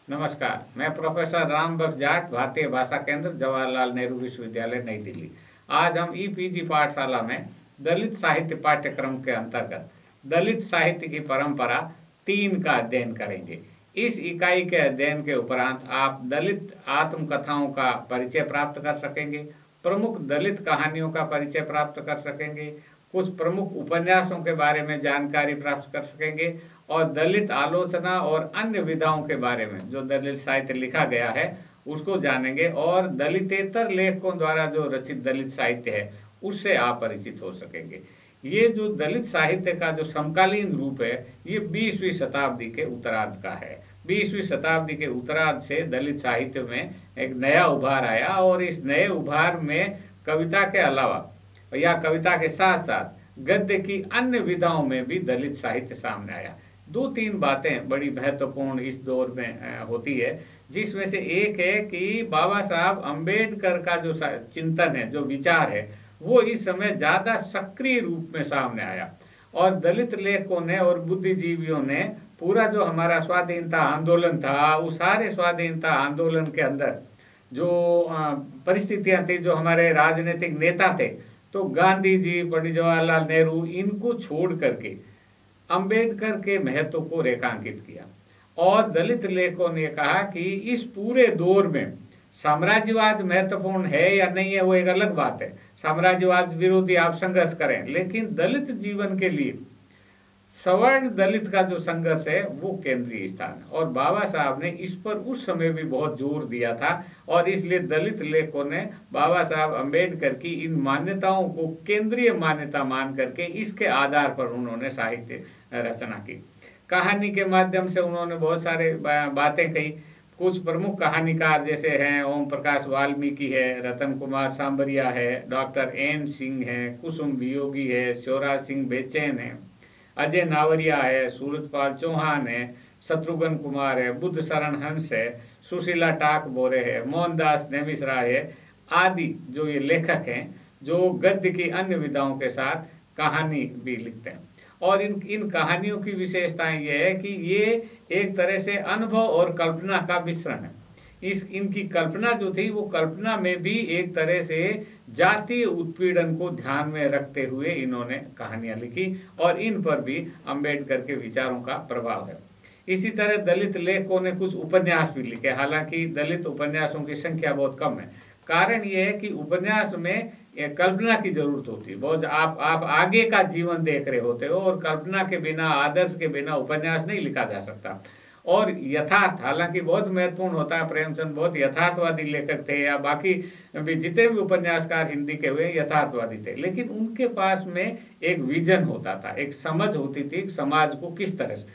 नमस्कार, मैं प्रोफेसर राम बख्श जाट, भारतीय भाषा केंद्र, जवाहरलाल नेहरू विश्वविद्यालय, नई दिल्ली। आज हम ईपीजी पाठशाला में दलित साहित्य पाठ्यक्रम के अंतर्गत दलित साहित्य की परंपरा 3 का अध्ययन करेंगे। इस इकाई के अध्ययन के उपरांत आप दलित आत्मकथाओं का परिचय प्राप्त कर सकेंगे, प्रमुख दलित कहानियों का परिचय प्राप्त कर सकेंगे, कुछ प्रमुख उपन्यासों के बारे में जानकारी प्राप्त कर सकेंगे और दलित आलोचना और अन्य विधाओं के बारे में जो दलित साहित्य लिखा गया है उसको जानेंगे और दलितेतर लेखकों द्वारा जो रचित दलित साहित्य है उससे आप परिचित हो सकेंगे। ये जो दलित साहित्य का जो समकालीन रूप है ये 20वीं शताब्दी के उत्तरार्ध का है। 20वीं शताब्दी के उत्तरार्ध से दलित साहित्य में एक नया उभार आया और इस नए उभार में कविता के अलावा या कविता के साथ साथ गद्य की अन्य विधाओं में भी दलित साहित्य सामने आया। 2-3 बातें बड़ी महत्वपूर्ण इस दौर में होती है, जिसमें से एक है कि बाबा साहब अम्बेडकर का जो चिंतन है, जो विचार है, वो इस समय ज़्यादा सक्रिय रूप में सामने आया और दलित लेखकों ने और बुद्धिजीवियों ने पूरा जो हमारा स्वाधीनता आंदोलन था, उस सारे स्वाधीनता आंदोलन के अंदर जो परिस्थितियां थी, जो हमारे राजनीतिक नेता थे, तो गांधी जी, पंडित जवाहरलाल नेहरू, इनको छोड़ करके अंबेडकर के महत्व को रेखांकित किया और दलित लेखकों ने कहा कि इस पूरे दौर में साम्राज्यवाद महत्वपूर्ण है या नहीं है वो एक अलग बात है, साम्राज्यवाद विरोधी आप संघर्ष करें, लेकिन दलित जीवन के लिए सवर्ण दलित का जो संघर्ष है वो केंद्रीय स्थान है और बाबा साहब ने इस पर उस समय भी बहुत जोर दिया था और इसलिए दलित लेखकों ने बाबा साहब अम्बेडकर की इन मान्यताओं को केंद्रीय मान्यता मान करके इसके आधार पर उन्होंने साहित्य रचना की। कहानी के माध्यम से उन्होंने बहुत सारे बातें कही। कुछ प्रमुख कहानीकार जैसे हैं ओम प्रकाश वाल्मीकि है, रतन कुमार सांबरिया है, डॉक्टर एन सिंह है, कुसुम वियोगी है, शिवराज सिंह बेचैन है, अजय नावरिया है, सूरजपाल चौहान है, शत्रुघ्न कुमार है, बुद्ध शरण हंस है, सुशीला टाक बोरे है, मोहनदास नेमिश्रा है आदि जो ये लेखक हैं जो गद्य की अन्य विधाओं के साथ कहानी भी लिखते हैं। और इन कहानियों की विशेषताएं ये है कि ये एक तरह से अनुभव और कल्पना का मिश्रण है। इनकी कल्पना जो थी वो कल्पना में भी एक तरह से जातीय उत्पीड़न को ध्यान में रखते हुए इन्होंने कहानियां लिखी और इन पर भी अंबेडकर के विचारों का प्रभाव है। इसी तरह दलित लेखकों ने कुछ उपन्यास भी लिखे, हालांकि दलित उपन्यासों की संख्या बहुत कम है। कारण ये है कि उपन्यास में कल्पना की जरूरत होती है बहुत। आप आगे का जीवन देख रहे होते हो और कल्पना के बिना, आदर्श के बिना उपन्यास नहीं लिखा जा सकता। और यथार्थ हालांकि बहुत महत्वपूर्ण होता है। प्रेमचंद बहुत यथार्थवादी लेखक थे या बाकी भी जितने भी उपन्यासकार हिंदी के हुए यथार्थवादी थे, लेकिन उनके पास में एक विजन होता था, एक समझ होती थी समाज को किस तरह से।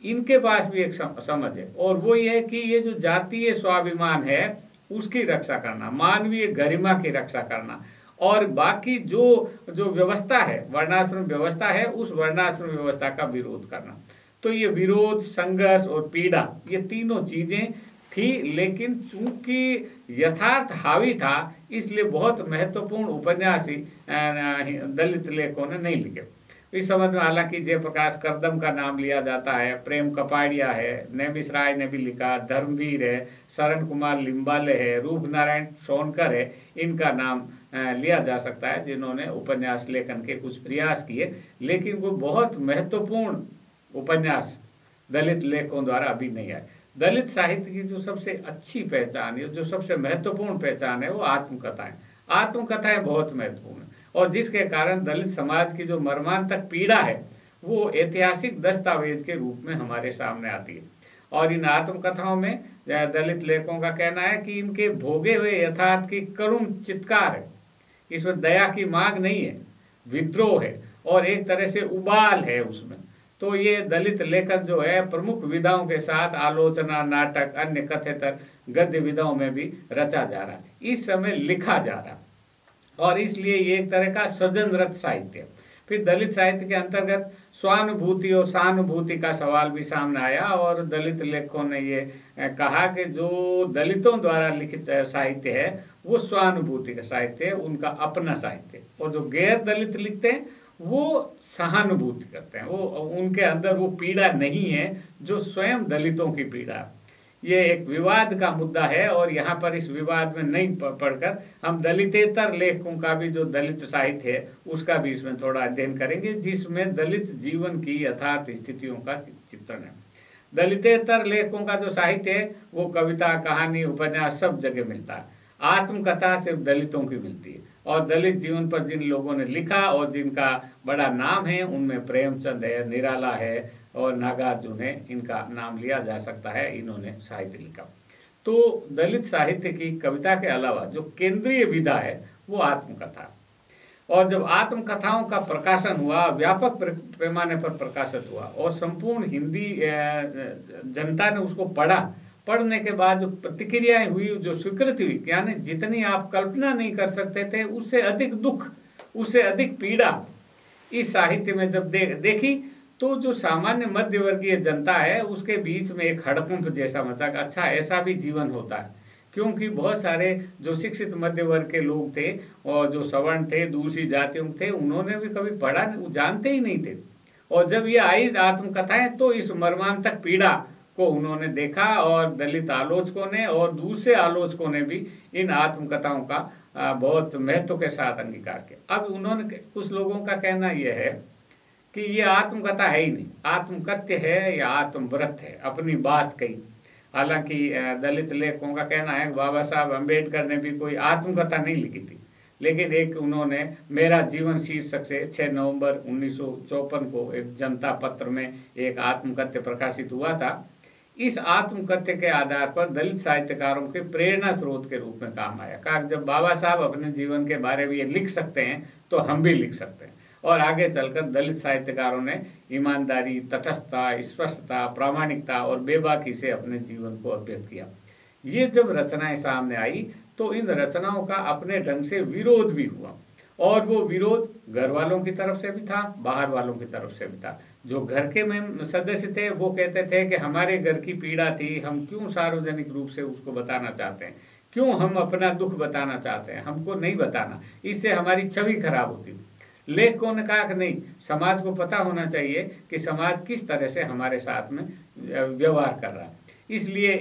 इनके पास भी एक समझ है और वो ये है कि ये जो जातीय स्वाभिमान है उसकी रक्षा करना, मानवीय गरिमा की रक्षा करना और बाकी जो व्यवस्था है, वर्णाश्रम व्यवस्था है, उस वर्णाश्रम व्यवस्था का विरोध करना। तो ये विरोध, संघर्ष और पीड़ा ये तीनों चीजें थी, लेकिन चूंकि यथार्थ हावी था इसलिए बहुत महत्वपूर्ण उपन्यास ही दलित लेखकों ने नहीं लिखे। इस संबंध में हालांकि जयप्रकाश करदम का नाम लिया जाता है, प्रेम कपाड़िया है, नेमिश्राय ने भी लिखा, धर्मवीर है, शरण कुमार लिम्बाले है, रूप नारायण सोनकर है, इनका नाम लिया जा सकता है जिन्होंने उपन्यास लेखन के कुछ प्रयास किए, लेकिन वो बहुत महत्वपूर्ण उपन्यास दलित लेखकों द्वारा अभी नहीं आए। दलित साहित्य की जो सबसे अच्छी पहचान है, जो सबसे महत्वपूर्ण पहचान है वो आत्मकथाएं। आत्मकथाएं बहुत महत्वपूर्ण है और जिसके कारण दलित समाज की जो मर्मांतक पीड़ा है वो ऐतिहासिक दस्तावेज के रूप में हमारे सामने आती है। और इन आत्मकथाओं में दलित लेखकों का कहना है कि इनके भोगे हुए यथार्थ की करुण चित्कार है, इसमें दया की मांग नहीं है, विद्रोह है और एक तरह से उबाल है उसमें। तो ये दलित लेखक जो है प्रमुख विधाओं के साथ आलोचना, नाटक, अन्य कथेतर गद्य विधाओं में भी रचा जा रहा है, इस समय लिखा जा रहा है और इसलिए ये एक तरह का सृजनरत साहित्य। फिर दलित साहित्य के अंतर्गत स्वानुभूति और सहानुभूति का सवाल भी सामने आया और दलित लेखकों ने ये कहा कि जो दलितों द्वारा लिखित साहित्य है वो स्वानुभूति का साहित्य है, उनका अपना साहित्य, और जो गैर दलित लिखते हैं वो सहानुभूति करते हैं, वो उनके अंदर वो पीड़ा नहीं है जो स्वयं दलितों की पीड़ा है। ये एक विवाद का मुद्दा है और यहाँ पर इस विवाद में नहीं पढ़कर हम दलितेतर लेखकों का भी जो दलित साहित्य है उसका भी इसमें थोड़ा अध्ययन करेंगे, जिसमें दलित जीवन की यथार्थ स्थितियों का चित्रण है। दलितेतर लेखकों का जो साहित्य है वो कविता, कहानी, उपन्यास सब जगह मिलता है। आत्मकथा सिर्फ दलितों की मिलती है और दलित जीवन पर जिन लोगों ने लिखा और जिनका बड़ा नाम है उनमें प्रेमचंद है, निराला है और नागार्जुन है, इनका नाम लिया जा सकता है, इन्होंने साहित्य लिखा। तो दलित साहित्य की कविता के अलावा जो केंद्रीय विधा है वो आत्मकथा, और जब आत्मकथाओं का प्रकाशन हुआ, व्यापक पैमाने पर प्रकाशित हुआ और संपूर्ण हिंदी जनता ने उसको पढ़ा, पढ़ने के बाद जो प्रतिक्रियाएं हुई, जो स्वीकृति हुई, यानी जितनी आप कल्पना नहीं कर सकते थे उससे अधिक दुख, उससे अधिक पीड़ा इस साहित्य में जब देखी, तो जो सामान्य मध्यवर्गीय जनता है उसके बीच में एक हड़कंप जैसा मचा। अच्छा, ऐसा भी जीवन होता है, क्योंकि बहुत सारे जो शिक्षित मध्य वर्ग के लोग थे और जो सवर्ण थे, दूसरी जातियों थे, उन्होंने भी कभी पढ़ा नहीं, जानते ही नहीं थे। और जब ये आई आत्मकथाएं तो इस मर्मांतक पीड़ा को उन्होंने देखा और दलित आलोचकों ने और दूसरे आलोचकों ने भी इन आत्मकथाओं का बहुत महत्व के साथ अंगीकार किया। अब उन्होंने, कुछ लोगों का कहना यह है कि ये आत्मकथा है ही नहीं, आत्मकथ्य है या आत्मव्रत है, अपनी बात कही। हालांकि दलित लेखकों का कहना है कि बाबा साहब अम्बेडकर ने भी कोई आत्मकथा नहीं लिखी थी, लेकिन एक उन्होंने मेरा जीवन शीर्षक से 6 नवंबर 1954 को एक जनता पत्र में एक आत्मकथ्य प्रकाशित हुआ था। इस आत्मकथ्य के आधार पर दलित साहित्यकारों के प्रेरणा स्रोत के रूप में काम आया। कहा जब बाबा साहब अपने जीवन के बारे में ये लिख सकते हैं तो हम भी लिख सकते हैं। और आगे चलकर दलित साहित्यकारों ने ईमानदारी, तटस्थता, स्पष्टता, प्रामाणिकता और बेबाकी से अपने जीवन को अभिव्यक्त किया। ये जब रचनाएं सामने आई तो इन रचनाओं का अपने ढंग से विरोध भी हुआ, और वो विरोध घर वालों की तरफ से भी था, बाहर वालों की तरफ से भी था। जो घर के में सदस्य थे वो कहते थे कि हमारे घर की पीड़ा थी, हम क्यों सार्वजनिक रूप से उसको बताना चाहते हैं, क्यों हम अपना दुख बताना चाहते हैं, हमको नहीं बताना, इससे हमारी छवि खराब होती। लेखकों ने कहा कि नहीं, समाज को पता होना चाहिए कि समाज किस तरह से हमारे साथ में व्यवहार कर रहा है, इसलिए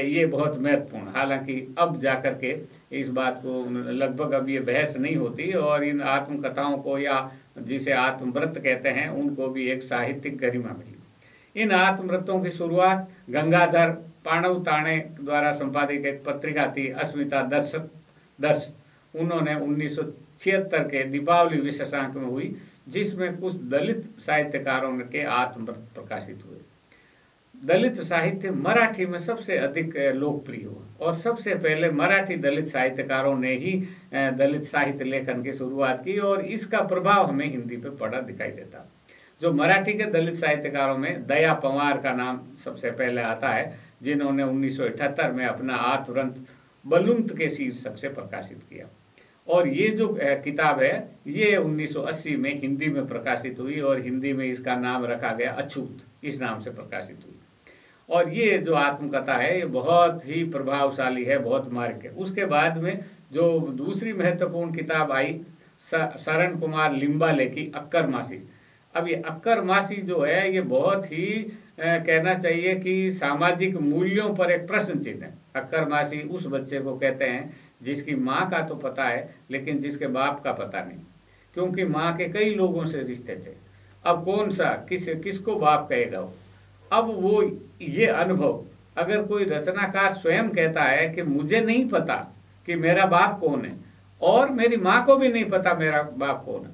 ये बहुत महत्वपूर्ण। हालांकि अब जाकर के इस बात को लगभग अब ये बहस नहीं होती और इन आत्मकथाओं को, या जिसे आत्मव्रत कहते हैं, उनको भी एक साहित्यिक गरिमा मिली। इन आत्मव्रतों की शुरुआत गंगाधर पाणव ताणे द्वारा संपादित एक पत्रिका थी, अस्मिता दर्श, उन्होंने 1976 के दीपावली विशेषांक में हुई, जिसमें कुछ दलित साहित्यकारों के आत्मव्रत प्रकाशित हुए। दलित साहित्य मराठी में सबसे अधिक लोकप्रिय हुआ और सबसे पहले मराठी दलित साहित्यकारों ने ही दलित साहित्य लेखन की शुरुआत की और इसका प्रभाव हमें हिंदी पे पड़ा दिखाई देता। जो मराठी के दलित साहित्यकारों में दया पंवार का नाम सबसे पहले आता है, जिन्होंने 1978 में अपना आत्मव्रत बलुंत के शीर्षक से प्रकाशित किया। और ये जो किताब है ये 1980 में हिंदी में प्रकाशित हुई और हिंदी में इसका नाम रखा गया अछूत, इस नाम से प्रकाशित हुई। और ये जो आत्मकथा है ये बहुत ही प्रभावशाली है, बहुत मार्मिक है। उसके बाद में जो दूसरी महत्वपूर्ण किताब आई, शरण कुमार लिम्बाले की अक्कर मासी। अब ये अक्कर मासी जो है ये बहुत ही कहना चाहिए कि सामाजिक मूल्यों पर एक प्रश्न चिन्ह है। अक्कर मासी उस बच्चे को कहते हैं जिसकी माँ का तो पता है लेकिन जिसके बाप का पता नहीं, क्योंकि माँ के कई लोगों से रिश्ते थे। अब कौन सा किसको बाप कहेगा वो। अब वो ये अनुभव, अगर कोई रचनाकार स्वयं कहता है कि मुझे नहीं पता कि मेरा बाप कौन है और मेरी माँ को भी नहीं पता मेरा बाप कौन है,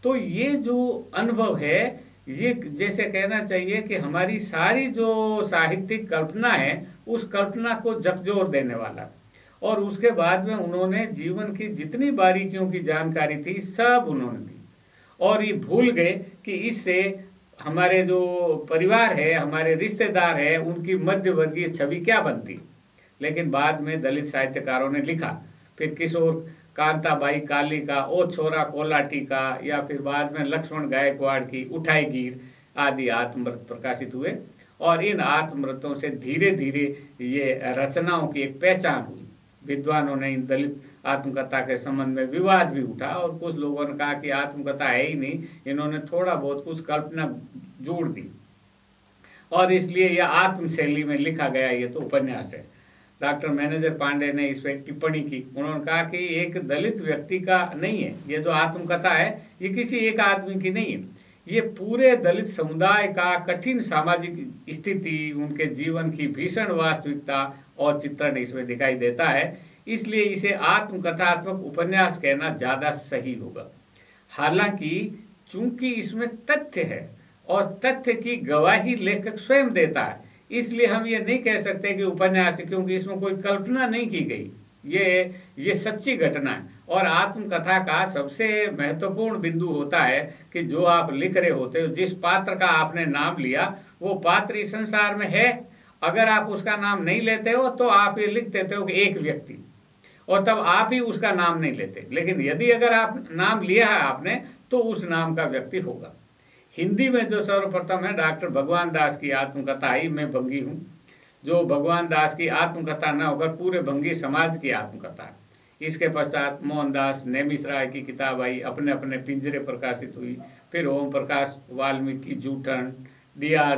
तो ये जो अनुभव है ये जैसे कहना चाहिए कि हमारी सारी जो साहित्यिक कल्पना है उस कल्पना को झकझोर देने वाला। और उसके बाद में उन्होंने जीवन की जितनी बारीकियों की जानकारी थी सब उन्होंने दी और ये भूल गए कि इससे हमारे जो परिवार है, हमारे रिश्तेदार है, उनकी मध्य वर्गीय छवि क्या बनती। लेकिन बाद में दलित साहित्यकारों ने लिखा, फिर किशोर कांताबाई काली का ओ छोरा कोलाटी का, या फिर बाद में लक्ष्मण गायकवाड़ की उठाई गीर आदि आत्मव्रत प्रकाशित हुए। और इन आत्मव्रतों से धीरे धीरे ये रचनाओं की एक पहचान हुई। विद्वानों ने इन दलित आत्मकथा के संबंध में विवाद भी उठा और कुछ लोगों ने कहा कि आत्मकथा है ही नहीं, इन्होंने थोड़ा बहुत कुछ कल्पना जोड़ दी। और इसलिए यह आत्म शैली में लिखा गया ये तो उपन्यास है। डॉक्टर मैनेजर पांडे ने इस पर टिप्पणी की। उन्होंने कहा कि एक दलित व्यक्ति का नहीं है ये जो आत्मकथा है, ये किसी एक आदमी की नहीं है, ये पूरे दलित समुदाय का कठिन सामाजिक स्थिति, उनके जीवन की भीषण वास्तविकता और चित्रण इसमें दिखाई देता है। इसलिए इसे आत्मकथात्मक उपन्यास कहना ज़्यादा सही होगा। हालांकि चूंकि इसमें तथ्य है और तथ्य की गवाही लेखक स्वयं देता है, इसलिए हम ये नहीं कह सकते कि उपन्यास है, क्योंकि इसमें कोई कल्पना नहीं की गई, ये सच्ची घटना है। और आत्मकथा का सबसे महत्वपूर्ण बिंदु होता है कि जो आप लिख रहे होते हो, जिस पात्र का आपने नाम लिया, वो पात्र इस संसार में है। अगर आप उसका नाम नहीं लेते हो तो आप ये लिख देते हो कि एक व्यक्ति, और तब आप ही उसका नाम नहीं लेते। लेकिन यदि अगर आप नाम लिया है आपने, तो उस नाम का व्यक्ति होगा। हिंदी में जो सर्वप्रथम है डॉक्टर भगवान दास की आत्मकथा आई, मैं भंगी हूँ, जो भगवान दास की आत्मकथा न होकर पूरे भंगी समाज की आत्मकथा है। इसके पश्चात मोहनदास नेमिष राय की किताब आई, अपने अपने पिंजरे प्रकाशित हुई। फिर ओम प्रकाश वाल्मीकि जूठन, D.R.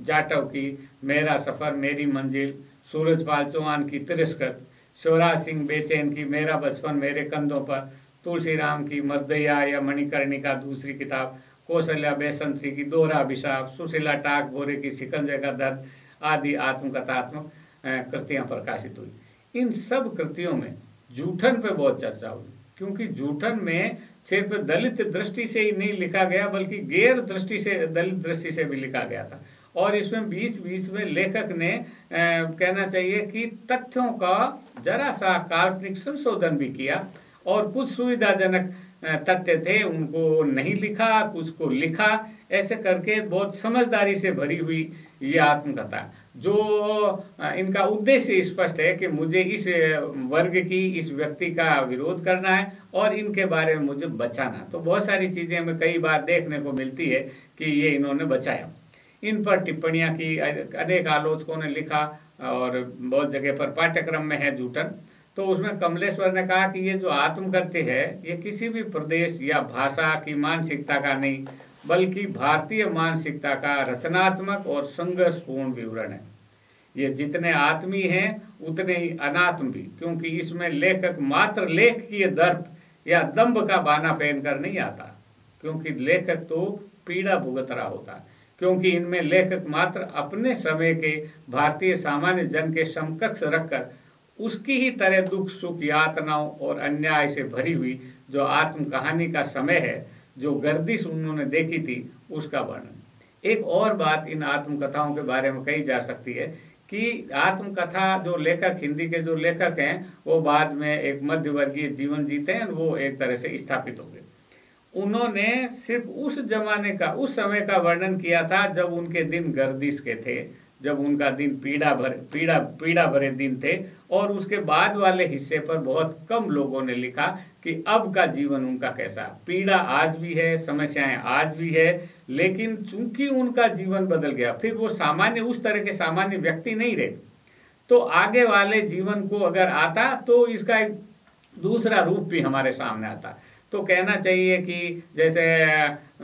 जाटव की मेरा सफ़र मेरी मंजिल, सूरजपाल चौहान की तिरस्कृत, शिवराज सिंह बेचैन की मेरा बचपन मेरे कंधों पर, तुलसीराम की मर्दैया या मणिकर्णिका दूसरी किताब, कौशल्या बेसंत्री की दोहरा अभिशाप, सुशीला टागोरे की शिकंजे का दर्द आदि आत्मकथात्मक कृतियां प्रकाशित हुई। इन सब कृतियों में जूठन पे बहुत चर्चा हुई, क्योंकि जूठन में सिर्फ दलित दृष्टि से ही नहीं लिखा गया, बल्कि गैर दृष्टि से, दलित दृष्टि से भी लिखा गया था। और इसमें बीच बीच में लेखक ने कहना चाहिए कि तथ्यों का जरा सा काल्पनिक संशोधन भी किया, और कुछ सुविधाजनक तथ्य थे उनको नहीं लिखा, कुछ को लिखा। ऐसे करके बहुत समझदारी से भरी हुई ये आत्मकथा, जो इनका उद्देश्य स्पष्ट है कि मुझे इस वर्ग की, इस व्यक्ति का विरोध करना है और इनके बारे में मुझे बचाना। तो बहुत सारी चीज़ें हमें कई बार देखने को मिलती है कि ये इन्होंने बचाया। इन पर टिप्पणियाँ की, अनेक आलोचकों ने लिखा, और बहुत जगह पर पाठ्यक्रम में है जूठन। तो उसमें कमलेश्वर ने कहा कि ये जो आत्मकथ्य है, ये किसी भी प्रदेश या भाषा की मानसिकता का नहीं, बल्कि भारतीय मानसिकता का रचनात्मक और संघर्षपूर्ण विवरण है। ये जितने आत्मी हैं उतने ही अनात्म भी, क्योंकि इसमें लेखक मात्र लेख की दर्प या दंभ का बाना पहनकर नहीं आता, क्योंकि लेखक तो पीड़ा भुगत रहा होता है। क्योंकि इनमें लेखक मात्र अपने समय के भारतीय सामान्य जन के समकक्ष रखकर उसकी ही तरह दुख सुख यातनाओं और अन्याय से भरी हुई जो आत्म कहानी का समय है, जो गर्दिश उन्होंने देखी थी, उसका वर्णन। एक और बात इन आत्मकथाओं के बारे में कही जा सकती है कि आत्मकथा जो लेखक, हिंदी के जो लेखक हैं, वो बाद में एक मध्यवर्गीय जीवन जीते हैं, वो एक तरह से स्थापित हो गए। उन्होंने सिर्फ उस जमाने का, उस समय का वर्णन किया था जब उनके दिन गर्दिश के थे, जब उनका दिन पीड़ा भरे दिन थे, और उसके बाद वाले हिस्से पर बहुत कम लोगों ने लिखा कि अब का जीवन उनका कैसा। पीड़ा आज भी है, समस्याएं आज भी है, लेकिन चूंकि उनका जीवन बदल गया, फिर वो सामान्य, उस तरह के सामान्य व्यक्ति नहीं रहे, तो आगे वाले जीवन को अगर आता तो इसका एक दूसरा रूप भी हमारे सामने आता। तो कहना चाहिए कि जैसे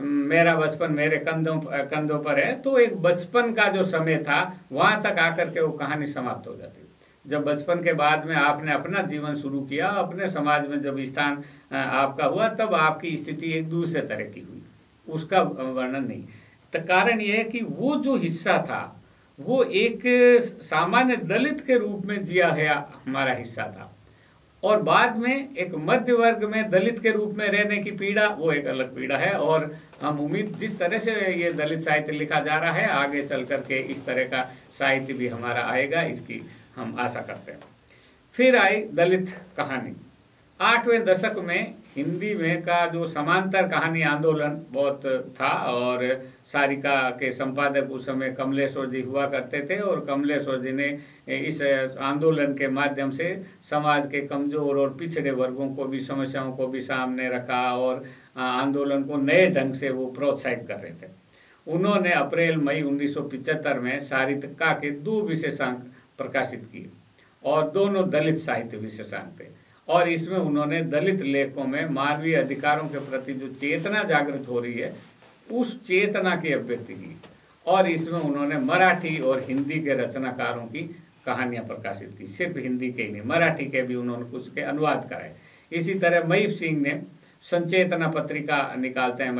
मेरा बचपन मेरे कंधों पर है, तो एक बचपन का जो समय था वहाँ तक आकर के वो कहानी समाप्त हो जाती। जब बचपन के बाद में आपने अपना जीवन शुरू किया, अपने समाज में जब स्थान आपका हुआ, तब आपकी स्थिति एक दूसरे तरह की हुई, उसका वर्णन नहीं। तो कारण ये है कि वो जो हिस्सा था वो एक सामान्य दलित के रूप में जिया गया हमारा हिस्सा था, और बाद में एक मध्य वर्ग में दलित के रूप में रहने की पीड़ा, वो एक अलग पीड़ा है। और हम उम्मीद, जिस तरह से ये दलित साहित्य लिखा जा रहा है, आगे चल करके इस तरह का साहित्य भी हमारा आएगा, इसकी हम आशा करते हैं। फिर आई दलित कहानी। 8वें दशक में हिंदी में का जो समांतर कहानी आंदोलन बहुत था, और सारिका के संपादक उस समय कमलेश्वर जी हुआ करते थे, और कमलेश्वर जी ने इस आंदोलन के माध्यम से समाज के कमजोर और पिछड़े वर्गों को भी, समस्याओं को भी सामने रखा, और आंदोलन को नए ढंग से वो प्रोत्साहित कर रहे थे। उन्होंने अप्रैल मई 1975 में सारिका के 2 विशेषांक प्रकाशित किए, और दोनों दलित साहित्य विशेषांक थे। और इसमें उन्होंने दलित लेखों में मानवीय अधिकारों के प्रति जो चेतना जागृत हो रही है, उस चेतना की अभिव्यक्ति की, और इसमें उन्होंने मराठी और हिंदी के रचनाकारों की कहानियां प्रकाशित की। सिर्फ हिंदी के ही नहीं, मराठी के भी उन्होंने कुछ के अनुवाद कराए। इसी तरह महीप सिंह ने संचेतना पत्रिका निकालते हैं,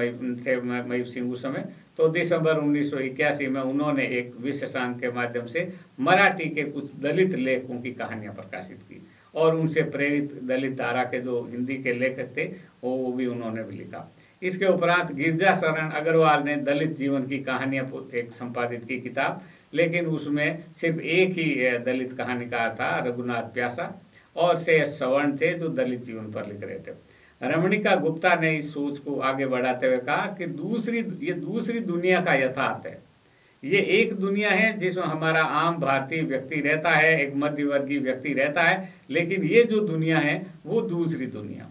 महीप सिंह उस समय, तो दिसंबर 1981 में उन्होंने एक विशेषांक के माध्यम से मराठी के कुछ दलित लेखकों की कहानियां प्रकाशित की, और उनसे प्रेरित दलित धारा के जो हिंदी के लेखक थे वो भी उन्होंने भी लिखा। इसके उपरांत गिरजा शरण अग्रवाल ने दलित जीवन की कहानियां एक संपादित की किताब, लेकिन उसमें सिर्फ एक ही दलित कहानीकार था, रघुनाथ प्यासा, और शेष सवर्ण थे जो दलित जीवन पर लिख रहे थे। रमणिका गुप्ता ने इस सोच को आगे बढ़ाते हुए कहा कि ये दूसरी दुनिया का यथार्थ है। ये एक दुनिया है जिसमें हमारा आम भारतीय व्यक्ति रहता है, एक मध्यवर्गीय व्यक्ति रहता है, लेकिन ये जो दुनिया है वो दूसरी दुनिया।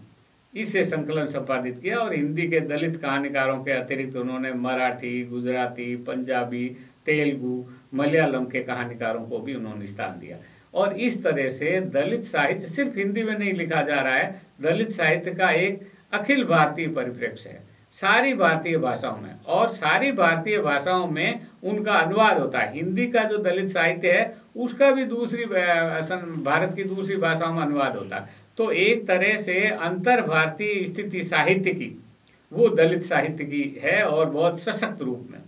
इससे संकलन संपादित किया, और हिंदी के दलित कहानीकारों के अतिरिक्त उन्होंने मराठी, गुजराती, पंजाबी, तेलुगु, मलयालम के कहानीकारों को भी उन्होंने स्थान दिया। और इस तरह से दलित साहित्य सिर्फ हिंदी में नहीं लिखा जा रहा है, दलित साहित्य का एक अखिल भारतीय परिप्रेक्ष्य है, सारी भारतीय भाषाओं में, और सारी भारतीय भाषाओं में उनका अनुवाद होता है। हिंदी का जो दलित साहित्य है उसका भी दूसरी भारत की दूसरी भाषाओं में अनुवाद होता है। तो एक तरह से अंतर भारतीय स्थिति साहित्य की वो दलित साहित्य की है, और बहुत सशक्त रूप में।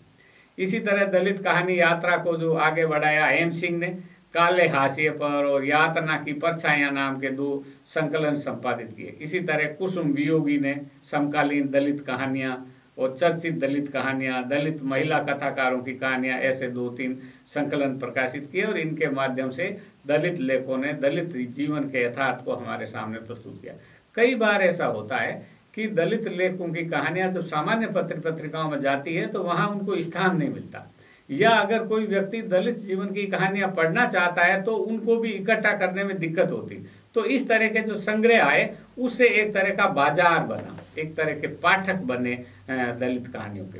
इसी तरह दलित कहानी यात्रा को जो आगे बढ़ाया हेम सिंह ने, काले हाशिए पर और यातना की परछाइयां नाम के 2 संकलन संपादित किए। इसी तरह कुसुम वियोगी ने समकालीन दलित कहानियां और चर्चित दलित कहानियां, दलित महिला कथाकारों की कहानियां, ऐसे 2-3 संकलन प्रकाशित किए, और इनके माध्यम से दलित लेखकों ने दलित जीवन के यथार्थ को हमारे सामने प्रस्तुत किया। कई बार ऐसा होता है कि दलित लेखकों की कहानियां जब सामान्य पत्रिकाओं में जाती है तो वहां उनको स्थान नहीं मिलता, या अगर कोई व्यक्ति दलित जीवन की कहानियां पढ़ना चाहता है तो उनको भी इकट्ठा करने में दिक्कत होती। तो इस तरह के जो संग्रह आए उससे एक तरह का बाजार बना, एक तरह के पाठक बने दलित कहानियों के।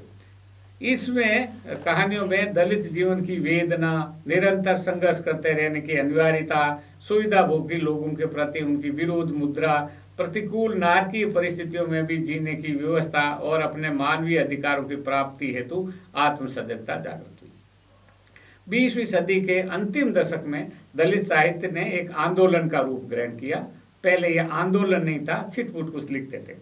इसमें कहानियों में दलित जीवन की वेदना, निरंतर संघर्ष करते रहने की अनिवार्यता, सुविधा भोगी लोगों के प्रति उनकी विरोध मुद्रा, प्रतिकूल नारकीय परिस्थितियों में भी जीने की व्यवस्था, और अपने मानवीय अधिकारों की प्राप्ति हेतु आत्मसजगता जागृत हुई। 20वीं सदी के अंतिम दशक में दलित साहित्य ने एक आंदोलन का रूप ग्रहण किया। पहले यह आंदोलन नहीं था, छिटपुट कुछ लिखते थे,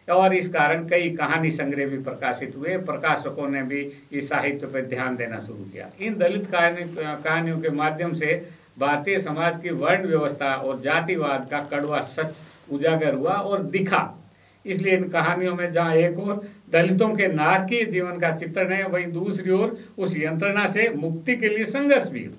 और इस कारण कई कहानी संग्रह भी प्रकाशित हुए। प्रकाशकों ने भी इस साहित्य पर ध्यान देना शुरू किया। इन दलित कहानियों के माध्यम से भारतीय समाज की वर्ण व्यवस्था और जातिवाद का कड़वा सच उजागर हुआ और दिखा। इसलिए इन कहानियों में जहाँ एक ओर दलितों के नारकीय जीवन का चित्रण है, वहीं दूसरी ओर उस यंत्रणा से मुक्ति के लिए संघर्ष भी।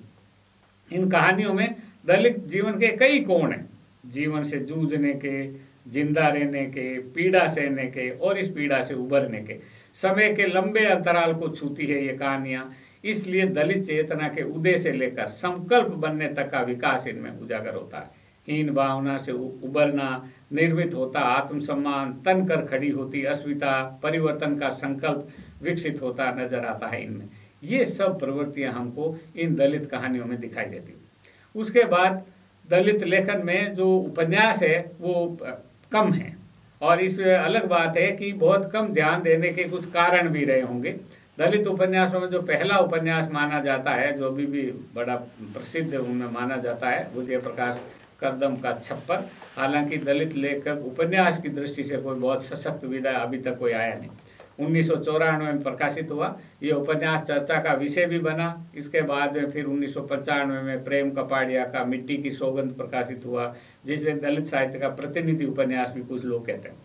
इन कहानियों में दलित जीवन के कई कोण हैं, जीवन से जूझने के, जिंदा रहने के, पीड़ा सहने के, और इस पीड़ा से उबरने के। समय के लंबे अंतराल को छूती है ये कहानियां, इसलिए दलित चेतना के उदय से लेकर संकल्प बनने तक का विकास इनमें उजागर होता है। हीन भावना से उबरना, निर्मित होता आत्मसम्मान, तन कर खड़ी होती अस्मिता, परिवर्तन का संकल्प विकसित होता नजर आता है इनमें। ये सब प्रवृत्तियां हमको इन दलित कहानियों में दिखाई देती। उसके बाद दलित लेखन में जो उपन्यास है वो कम है, और इस अलग बात है कि बहुत कम ध्यान देने के कुछ कारण भी रहे होंगे। दलित उपन्यासों में जो पहला उपन्यास माना जाता है, जो अभी भी बड़ा प्रसिद्ध उनमें माना जाता है, विजय प्रकाश कदम का छप्पर। हालांकि दलित लेखक उपन्यास की दृष्टि से कोई बहुत सशक्त विधा अभी तक कोई आया नहीं। 1994 में प्रकाशित हुआ ये उपन्यास, चर्चा का विषय भी बना। इसके बाद में फिर 1995 में प्रेम कपाड़िया का मिट्टी की सौगंध प्रकाशित हुआ, जिसे दलित साहित्य का प्रतिनिधि उपन्यास भी कुछ लोग कहते हैं।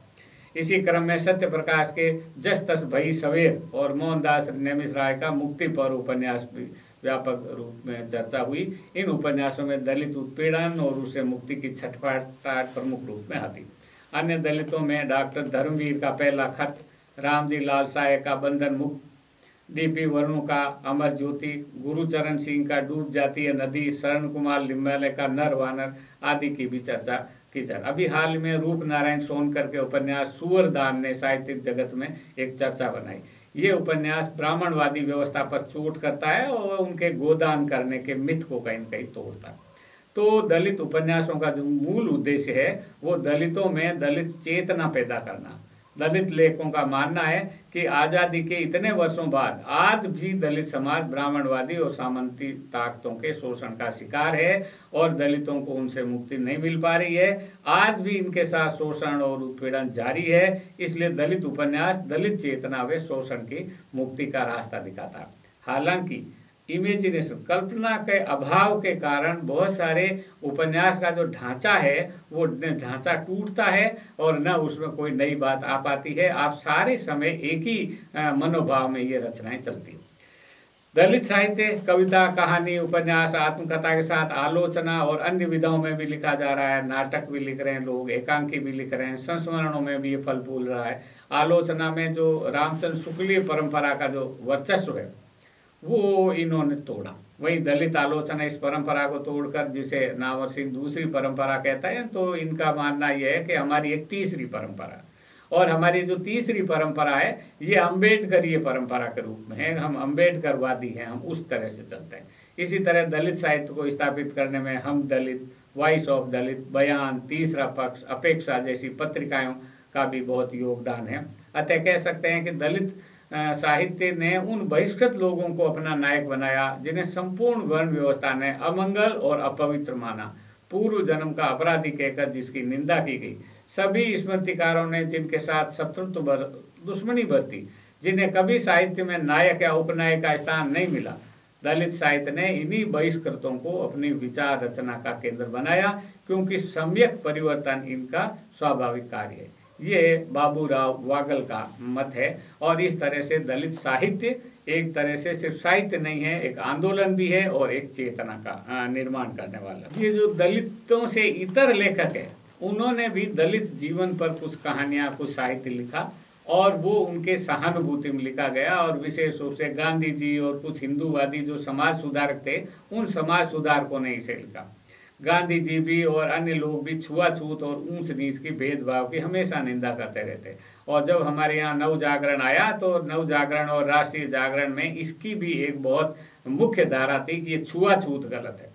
इसी क्रम में सत्य प्रकाश के जस तस भई सवेर और मोहनदास नेमिष-राय का मुक्ति पर्व उपन्यास भी व्यापक रूप में चर्चा हुई। इन उपन्यासों में दलित उत्पीड़न और उससे मुक्ति की छटपटाहट प्रमुख रूप में आती। अन्य दलितों में डॉक्टर धर्मवीर का पहला खत, रामजी लाल साय का बंधन मुक्त, डीपी वर्णु का अमर ज्योति, गुरुचरण सिंह का डूब जाती है नदी, शरण कुमार लिम्बाले का नर वानर आदि की भी चर्चा की जाए। अभी हाल में रूप नारायण सोनकर के उपन्यास सूअरदान ने साहित्यिक जगत में एक चर्चा बनाई। ये उपन्यास ब्राह्मणवादी व्यवस्था पर चोट करता है और उनके गोदान करने के मिथ को कहीं न कहीं तोड़ता है। तो दलित उपन्यासों का जो मूल उद्देश्य है वो दलितों में दलित चेतना पैदा करना, दलित लेखकों का मानना है कि आज़ादी के इतने वर्षों बाद आज भी दलित समाज ब्राह्मणवादी और सामंती ताकतों के शोषण का शिकार है और दलितों को उनसे मुक्ति नहीं मिल पा रही है। आज भी इनके साथ शोषण और उत्पीड़न जारी है। इसलिए दलित उपन्यास दलित चेतना व शोषण की मुक्ति का रास्ता दिखाता। हालांकि इमेजिनेशन, कल्पना के अभाव के कारण बहुत सारे उपन्यास का जो ढांचा है वो ढांचा टूटता है और न उसमें कोई नई बात आ पाती है। आप सारे समय एक ही मनोभाव में ये रचनाएं चलती हैं। दलित साहित्य कविता, कहानी, उपन्यास, आत्मकथा के साथ आलोचना और अन्य विधाओं में भी लिखा जा रहा है। नाटक भी लिख रहे हैं लोग, एकांकी भी लिख रहे हैं, संस्मरणों में भी ये फल फूल रहा है। आलोचना में जो रामचंद्र शुक्लीय परंपरा का जो वर्चस्व है वो इन्होंने तोड़ा। वहीं दलित आलोचना इस परंपरा को तोड़कर, जिसे नावर सिंह दूसरी परंपरा कहता है, तो इनका मानना यह है कि हमारी एक तीसरी परंपरा, और हमारी जो तीसरी परंपरा है ये अम्बेडकरीय परंपरा के रूप में है। हम अम्बेडकरवादी हैं, हम उस तरह से चलते हैं। इसी तरह दलित साहित्य को स्थापित करने में हम दलित, वॉइस ऑफ दलित, बयान, तीसरा पक्ष, अपेक्षा जैसी पत्रिकाओं का भी बहुत योगदान है। अतः कह सकते हैं कि दलित साहित्य ने उन बहिष्कृत लोगों को अपना नायक बनाया जिन्हें संपूर्ण वर्ण व्यवस्था ने अमंगल और अपवित्र माना, पूर्व जन्म का अपराधी कहकर जिसकी निंदा की गई। सभी स्मृतिकारों ने जिनके साथ शत्रुत्व दुश्मनी बरती, जिन्हें कभी साहित्य में नायक या उपनायक का स्थान नहीं मिला, दलित साहित्य ने इन्हीं बहिष्कृतों को अपनी विचार रचना का केंद्र बनाया, क्योंकि सम्यक परिवर्तन इनका स्वाभाविक कार्य है। ये बाबूराव वागल का मत है। और इस तरह से दलित साहित्य एक तरह से सिर्फ साहित्य नहीं है, एक आंदोलन भी है और एक चेतना का निर्माण करने वाला। ये जो दलितों से इतर लेखक है उन्होंने भी दलित जीवन पर कुछ कहानियां, कुछ साहित्य लिखा और वो उनके सहानुभूति में लिखा गया। और विशेष रूप से गांधी जी और कुछ हिंदूवादी जो समाज सुधारक थे उन समाज सुधारकों ने इसे लिखा। गांधी जी भी और अन्य लोग भी छुआछूत और ऊंच नीच की भेदभाव की हमेशा निंदा करते रहते। और जब हमारे यहाँ नव जागरण आया तो नव जागरण और राष्ट्रीय जागरण में इसकी भी एक बहुत मुख्य धारा थी कि ये छुआछूत गलत है।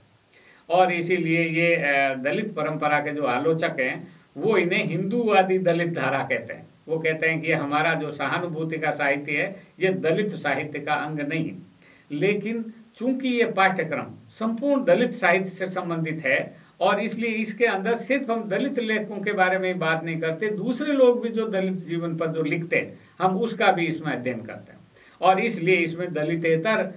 और इसीलिए ये दलित परंपरा के जो आलोचक हैं वो इन्हें हिंदूवादी दलित धारा कहते हैं। वो कहते हैं कि हमारा जो सहानुभूति का साहित्य है ये दलित साहित्य का अंग नहीं है। लेकिन चूंकि ये पाठ्यक्रम संपूर्ण दलित साहित्य से संबंधित है और इसलिए इसके अंदर सिर्फ हम दलित लेखकों के बारे में बात नहीं करते, दूसरे लोग भी जो दलित जीवन पर जो लिखते हैं हम उसका भी इसमें अध्ययन करते हैं। और इसलिए इसमें दलितेतर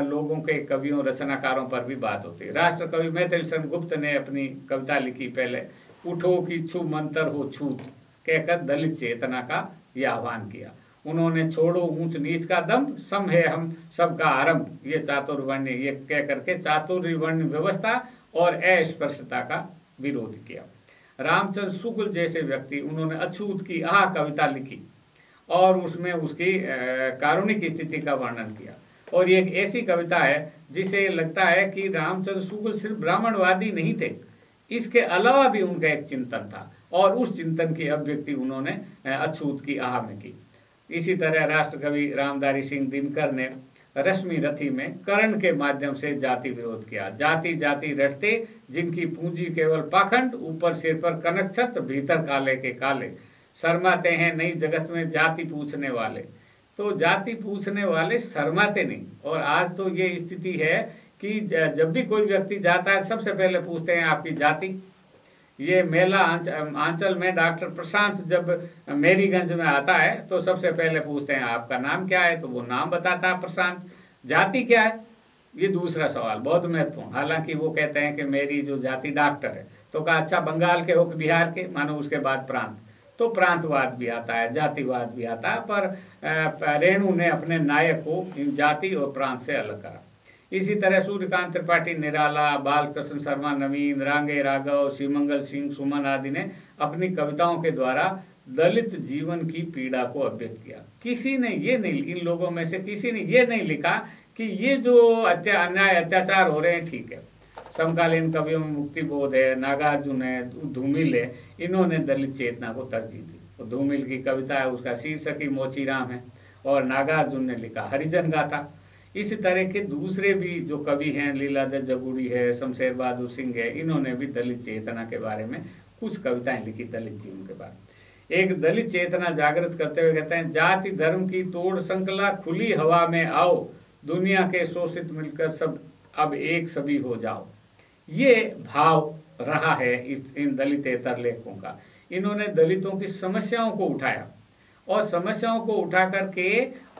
लोगों के कवियों, रचनाकारों पर भी बात होती है। राष्ट्र कवि मैथिली शरण गुप्त ने अपनी कविता लिखी पहले, उठो कि छु मंतर हो छूत, कहकर दलित चेतना का यह आह्वान किया। उन्होंने छोड़ो ऊंच नीच का दम्भ, सम है हम सबका आरंभ, ये चातुर्वर्ण, ये कह करके चातुर्वर्ण व्यवस्था और अस्पृश्यता का विरोध किया। रामचंद्र शुक्ल जैसे व्यक्ति, उन्होंने अछूत की आह कविता लिखी और उसमें उसकी कारुणिक स्थिति का वर्णन किया। और ये एक ऐसी कविता है जिसे लगता है कि रामचंद्र शुक्ल सिर्फ ब्राह्मणवादी नहीं थे, इसके अलावा भी उनका एक चिंतन था और उस चिंतन की अभिव्यक्ति उन्होंने अछूत की आह में की। इसी तरह राष्ट्रकवि रामधारी सिंह दिनकर ने रश्मि रथी में कर्ण के माध्यम से जाति विरोध किया। जाति जाति रटते जिनकी पूंजी केवल पाखंड, ऊपर सिर पर कनक छत्र, भीतर काले के काले, शर्माते हैं नई जगत में जाति पूछने वाले। तो जाति पूछने वाले शर्माते नहीं। और आज तो ये स्थिति है कि जब भी कोई व्यक्ति जाता है सबसे पहले पूछते हैं आपकी जाति। ये मेला आंचल में डॉक्टर प्रशांत जब मेरीगंज में आता है तो सबसे पहले पूछते हैं आपका नाम क्या है, तो वो नाम बताता है प्रशांत। जाति क्या है, ये दूसरा सवाल बहुत महत्वपूर्ण। हालांकि वो कहते हैं कि मेरी जो जाति डॉक्टर है, तो कहा अच्छा बंगाल के हो कि बिहार के, मानो उसके बाद प्रांत, तो प्रांतवाद भी आता है, जातिवाद भी आता है। पर रेणु ने अपने नायक को जाति और प्रांत से अलग करा। इसी तरह सूर्यकांत त्रिपाठी निराला, बालकृष्ण शर्मा नवीन, रांगे राघव, शिवमंगल सिंह सुमन आदि ने अपनी कविताओं के द्वारा दलित जीवन की पीड़ा को अभिव्यक्त किया। किसी ने ये नहीं, इन लोगों में से किसी ने ये नहीं लिखा कि ये जो अन्याय अत्याचार हो रहे हैं ठीक है। समकालीन कवियों में मुक्ति बोध है, नागार्जुन है, धूमिल है, इन्होंने दलित चेतना को तरजीह दी। तो धूमिल की कविता है, उसका शीर्षक ही मोचीराम है, और नागार्जुन ने लिखा हरिजन गाथा। इसी तरह के दूसरे भी जो कवि हैं, लीलाधर जगूड़ी है, शमशेर बहादुर सिंह है, इन्होंने भी दलित चेतना के बारे में कुछ कविताएं लिखी, दलित जीवन के बारे में। एक दलित चेतना जागृत करते हुए कहते हैं, जाति धर्म की तोड़ संकला खुली हवा में आओ, दुनिया के शोषित मिलकर सब अब एक सभी हो जाओ। ये भाव रहा है इन दलितेतर लेखकों का। इन्होंने दलितों की समस्याओं को उठाया और समस्याओं को उठा करके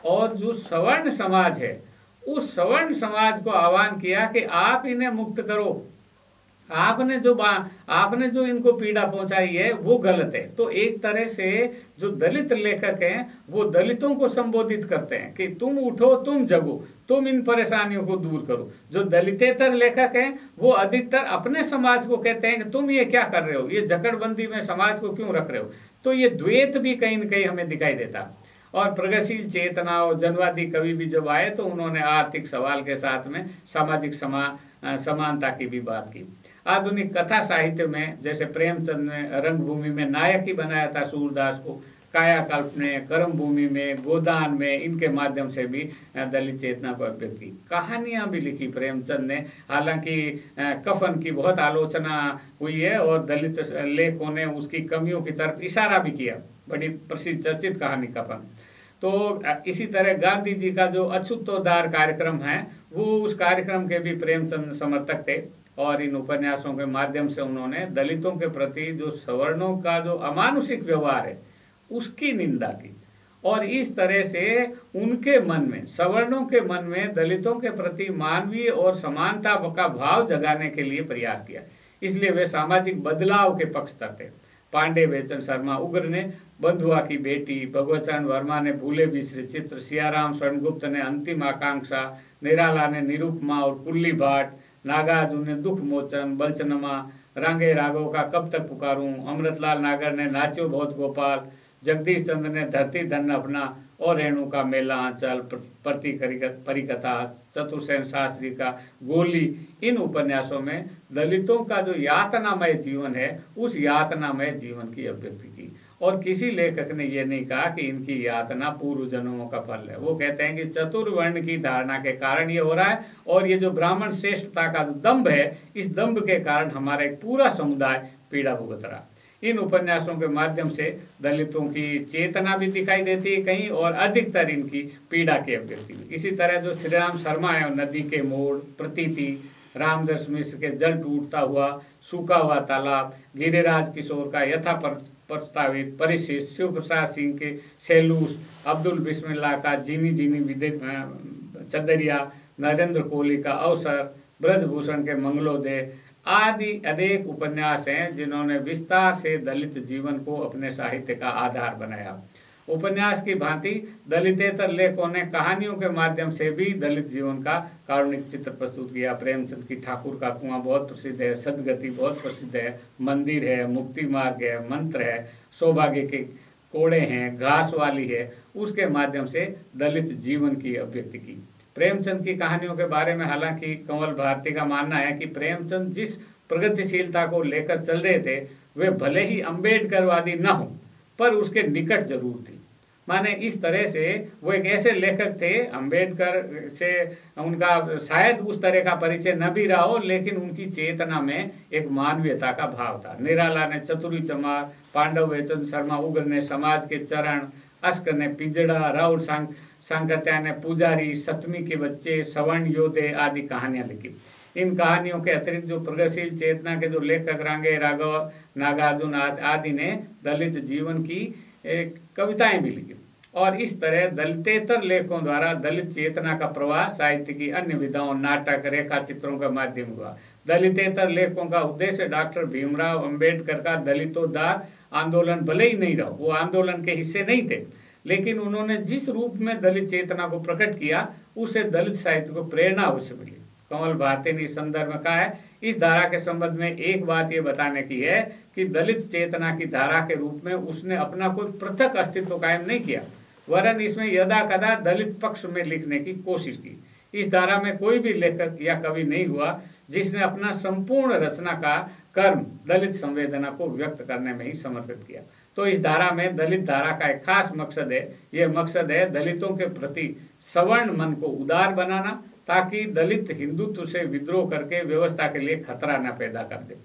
और जो सवर्ण समाज है उस सवर्ण समाज को आह्वान किया कि आप इन्हें मुक्त करो, आपने जो इनको पीड़ा पहुंचाई है वो गलत है। तो एक तरह से जो दलित लेखक हैं वो दलितों को संबोधित करते हैं कि तुम उठो, तुम जगो, तुम इन परेशानियों को दूर करो। जो दलितेतर लेखक हैं वो अधिकतर अपने समाज को कहते हैं कि तुम ये क्या कर रहे हो, ये जकड़बंदी में समाज को क्यों रख रहे हो। तो ये द्वैत भी कहीं न कहीं हमें दिखाई देता। और प्रगतिशील चेतना और जनवादी कवि भी जब आए तो उन्होंने आर्थिक सवाल के साथ में सामाजिक समानता की भी बात की। आधुनिक कथा साहित्य में जैसे प्रेमचंद ने रंगभूमि में नायक ही बनाया था सूरदास को, कायाकल्प ने कर्म भूमि में, गोदान में, इनके माध्यम से भी दलित चेतना को अभिव्यक्त की। कहानियां भी लिखी प्रेमचंद ने, हालांकि कफन की बहुत आलोचना हुई है और दलित लेखकों ने उसकी कमियों की तरफ इशारा भी किया। बड़ी प्रसिद्ध चर्चित कहानी कफन। तो इसी तरह गांधी जी का जो अछूतोद्धार कार्यक्रम है वो उस कार्यक्रम के भी प्रेमचंद समर्थक थे और इन उपन्यासों के माध्यम से उन्होंने दलितों के प्रति जो सवर्णों का जो अमानुषिक व्यवहार है उसकी निंदा की और इस तरह से उनके मन में, सवर्णों के मन में दलितों के प्रति मानवीय और समानता का भाव जगाने के लिए प्रयास किया। इसलिए वे सामाजिक बदलाव के पक्षधर थे। पांडे बेचन शर्मा उग्र ने बंधुआ की बेटी, भगवतचरण वर्मा ने भूले बिसरे चित्र, सियाराम स्वर्णगुप्त ने अंतिम आकांक्षा, निराला ने निरुपमा और कुल्ली भाट, नागार्जुन ने दुख मोचन, बलचनमा, रांगे राघव का कब तक पुकारूं, अमृतलाल नागर ने नाचो बहुत गोपाल, जगदीश चंद्र ने धरती धन अपना और रेणु का मेला आंचल, प्रति परिकथा, चतुर्सेन शास्त्री का गोली। इन उपन्यासों में दलितों का जो यातनामय जीवन है उस यातनामय जीवन की अभिव्यक्ति की। और किसी लेखक ने यह नहीं कहा कि इनकी यातना पूर्व जन्मों का फल है। वो कहते हैं कि चतुर्वर्ण की धारणा के कारण ये हो रहा है और ये जो ब्राह्मण श्रेष्ठता का जो दंभ है, इस दंभ के कारण हमारा एक पूरा समुदाय पीड़ा भुगत रहा। इन उपन्यासों के माध्यम से दलितों की चेतना भी दिखाई देती है कहीं और अधिकतर इनकी पीड़ा की अभिव्यक्ति भी। इसी तरह जो श्री राम शर्मा है, नदी के मोड़, प्रतीति, रामदास मिश्र के जल टूटता हुआ, सूखा हुआ तालाब, गिरिराज किशोर का यथा प्रस्तावित परिशिष्ट, शिव प्रसाद सिंह के सैलूस, अब्दुल बिस्मिल्लाह का जीनी जीनी चदरिया, नरेंद्र कोहली का अवसर, ब्रजभूषण के मंगलोदय आदि अनेक उपन्यास हैं जिन्होंने विस्तार से दलित जीवन को अपने साहित्य का आधार बनाया। उपन्यास की भांति दलितेतर लेखकों ने कहानियों के माध्यम से भी दलित जीवन का कारुणिक चित्र प्रस्तुत किया। प्रेमचंद की ठाकुर का कुआं बहुत प्रसिद्ध है, सदगति बहुत प्रसिद्ध है, मंदिर है, मुक्ति मार्ग है, मंत्र है, सौभाग्य के कोड़े हैं, घास वाली है, उसके माध्यम से दलित जीवन की अभिव्यक्ति की। प्रेमचंद की कहानियों के बारे में हालांकि कंवल भारती का मानना है कि प्रेमचंद जिस प्रगतिशीलता को लेकर चल रहे थे वे भले ही अम्बेडकरवादी न हो पर उसके निकट जरूर थी। माने इस तरह से वो एक ऐसे लेखक थे, अम्बेडकर से उनका शायद उस तरह का परिचय न भी रहा हो लेकिन उनकी चेतना में एक मानवीयता का भाव था। निराला ने चतुरी चमार, पांडव बेचन शर्मा उग्र ने समाज के चरण, अस्क ने पिजड़ा, राहुल सांकत्या ने पुजारी, सतमी के बच्चे, सवर्ण योद्धे आदि कहानियां लिखी। इन कहानियों के अतिरिक्त जो प्रगतिशील चेतना के जो लेखक रांगे राघव, नागार्जुन आदि ने दलित जीवन की कविताएं भी लिखी और इस तरह दलितेतर लेखकों द्वारा दलित चेतना का प्रवाह साहित्य की अन्य विधाओं, नाटक, रेखा चित्रों का माध्यम हुआ। दलितेतर लेखकों का उद्देश्य डॉक्टर भीमराव अंबेडकर का दलितोद्धार आंदोलन भले ही नहीं रहा, वो आंदोलन के हिस्से नहीं थे, लेकिन उन्होंने जिस रूप में दलित चेतना को प्रकट किया उससे दलित साहित्य को प्रेरणा अवश्य मिली। कंवल भारती ने इस संदर्भ में कहा है, इस धारा के संबंध में एक बात ये बताने की है कि दलित चेतना की धारा के रूप में उसने अपना कोई पृथक अस्तित्व कायम नहीं किया, वरन इसमें यदा कदा दलित पक्ष में लिखने की कोशिश की। इस धारा में कोई भी लेखक या कवि नहीं हुआ जिसने अपना संपूर्ण रचना का कर्म दलित संवेदना को व्यक्त करने में ही समर्पित किया। तो इस धारा में दलित धारा का एक खास मकसद है, यह मकसद है दलितों के प्रति सवर्ण मन को उदार बनाना ताकि दलित हिंदुत्व से विद्रोह करके व्यवस्था के लिए खतरा न पैदा कर दे।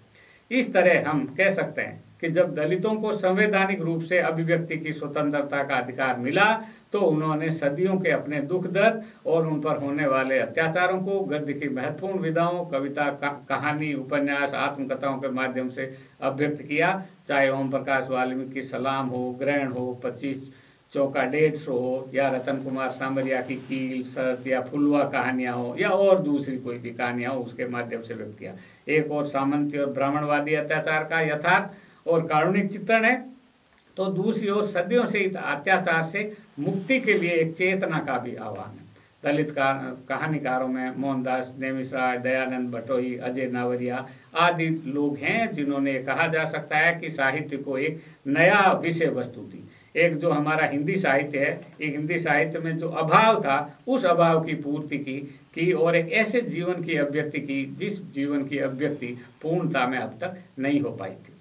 इस तरह हम कह सकते हैं कि जब दलितों को संवैधानिक रूप से अभिव्यक्ति की स्वतंत्रता का अधिकार मिला तो उन्होंने सदियों के अपने दुख दर्द और उन पर होने वाले अत्याचारों को गद्य की महत्वपूर्ण विधाओं, कविता, कहानी, उपन्यास, आत्मकथाओं के माध्यम से अभिव्यक्त किया। चाहे ओम प्रकाश वाल्मीकि की सलाम हो, ग्रहण हो, 25 चौका 150 हो, या रतन कुमार सामरिया की कील, सत या फुलवा कहानियाँ हो, या और दूसरी कोई भी कहानियाँ हो, उसके माध्यम से व्यक्त किया। एक और सामंती और ब्राह्मणवादी अत्याचार का यथार्थ और कारुणिक चित्रण है, तो दूसरी ओर सदियों से अत्याचार से मुक्ति के लिए एक चेतना का भी आह्वान है। दलित कहानीकारों में मोहनदास नेमिष राय, दयानंद भटोई, अजय नावरिया आदि लोग हैं जिन्होंने कहा जा सकता है कि साहित्य को एक नया विषय वस्तु दी। एक जो हमारा हिंदी साहित्य है, एक हिंदी साहित्य में जो अभाव था उस अभाव की पूर्ति की और एक ऐसे जीवन की अभिव्यक्ति की जिस जीवन की अभिव्यक्ति पूर्णता में अब तक नहीं हो पाई थी।